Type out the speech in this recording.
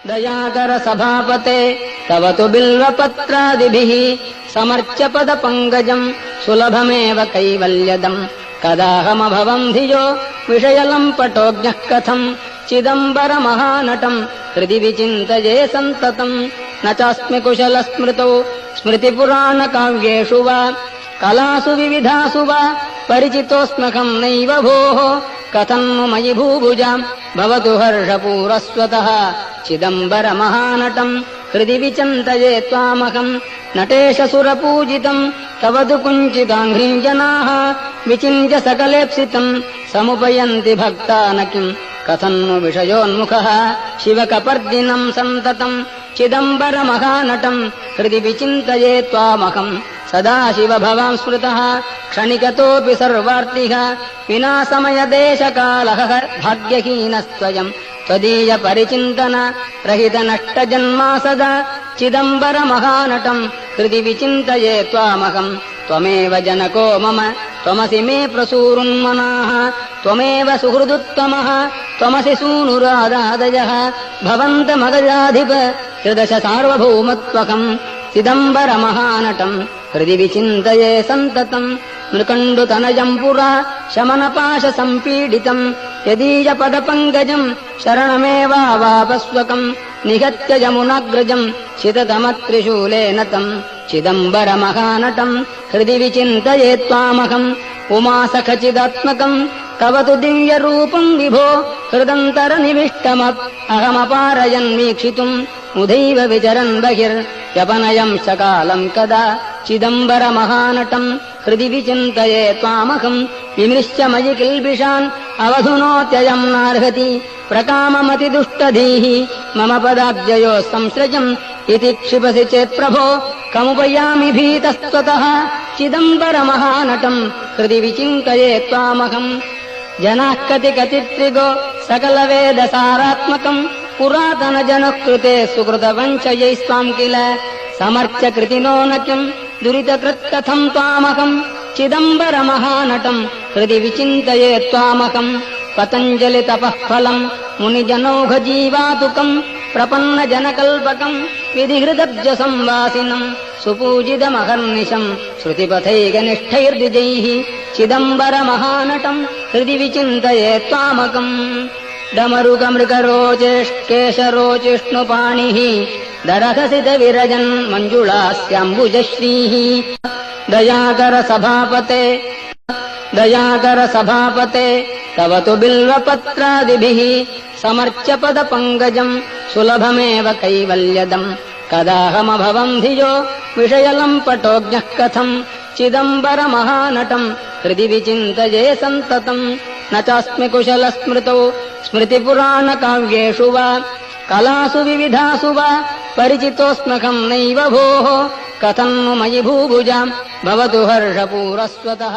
दयाकर सभापते तव तु बिल्वपत्रादिभिः समर्च्य पदपङ्कजम् सुलभमेव कैवल्यदम् कदाहमभवम् धियो विषयलम्पटोऽज्ञः कथम् चिदम्बरमहानटम् हृदि विचिन्तये सन्ततम् न चास्मि कुशलस्मृतौ स्मृतिपुराणकाव्येषु वा कलासु विविधासु वा परिचितोऽस्म्यहम् नैव भोः कथम् नु मयि भूभुजाम् भवतु हर्षपूरस्वतः चिदम्बरमहानटम् हृदि विचिन्तये त्वामहम् नटेशसुरपूजितम् तव तु कुञ्चिताङ्घ्रिम् जनाः विचिन्त्य सकलेप्सितम् समुपयन्ति भक्ता न किम् कथम् नु विषयोन्मुखः शिवकपर्दिनम् सन्ततम् चिदम्बरमहानटम् हृदि विचिन्तये त्वामहम् सदा शिव भवान् स्मृतः क्षणिकतोऽपि सर्वार्तिः विना समयदेशकालः भाग्यहीनस्त्वयम् त्वदीय परिचिन्तन रहित नष्टजन्मा सदा चिदम्बरमहानटम् हृदि विचिन्तये त्वामहम् त्वमेव जनको मम त्वमसि मे प्रसूरुन्मनाः त्वमेव सुहृदुत्तमः त्वमसि सूनुरादादयः भवन्तमगजाधिप त्रिदश सार्वभौमत्वकम् चिदम्बरमहानटम् हृदि विचिन्तये सन्ततम् नृकण्डुतनयम् पुरा शमनपाशसम्पीडितम् यदीयपदपङ्कजम् शरणमेवावापस्वकम् निहत्य यमुनाग्रजम् शिततमत्रिशूलेन तम् चिदम्बरमहानटम् हृदि विचिन्तये त्वामहम् उमासखचिदात्मकम् तव तु दिव्यरूपम् विभो हृदन्तरनिविष्टमप् अहमपारयन्वीक्षितुम् मुदैव विचरन् बहिर्यपनयम् सकालम् कदा चिदम्बरमहानटम् हृदि विचिन्तये त्वामहम् विमृश्य मयि किल्बिषान् अवधुनोत्ययम् नार्हति प्रकाममतिदुष्टधीः मम पदाब्जयोः संसृजम् इति क्षिपसि चेत्प्रभो कमुपयामि भीतस्त्वतः चिदम्बरमहानटम् हृदि विचिन्तये त्वामहम् जनाः कतिकचित्रिगो सकलवेदसारात्मकम् पुरातनजनः कृते सुकृतवञ्चयैस्त्वाम् किल समर्च्य कृतिनो न किम् दुरितकृत्कथम् त्वामहम् चिदम्बरमहानटम् हृदि विचिन्तये त्वामहम् पतञ्जलितपः फलम् मुनिजनौघजीवातुकम् प्रपन्नजनकल्पकम् विधिहृदब्जसंवासिनम् सुपूजितमहर्निशम् श्रुतिपथैकनिष्ठैर्द्विजैः चिदम्बरमहानटम् हृदि विचिन्तये त्वामकम् डमरुकमृगरोचेष्केशरोचिष्णुपाणिः दरहसितविरजन् मञ्जुळास्याम्बुजश्रीः दयाकर सभापते तव तु बिल्वपत्रादिभिः समर्च्य पदपङ्कजम् सुलभमेव कैवल्यदम् कदाहमभवम् धियो विषयलम्पटोऽज्ञः कथम् चिदम्बरमहानटम् हृदि विचिन्तये सन्ततम् न चास्मि कुशलस्मृतौ स्मृतिपुराणकाव्येषु वा कलासु विविधासु वा परिचितोऽस्म्यहम् नैव भोः कथम् नु मयि भूभुजाम् भवतु हर्षपूरस्वतः।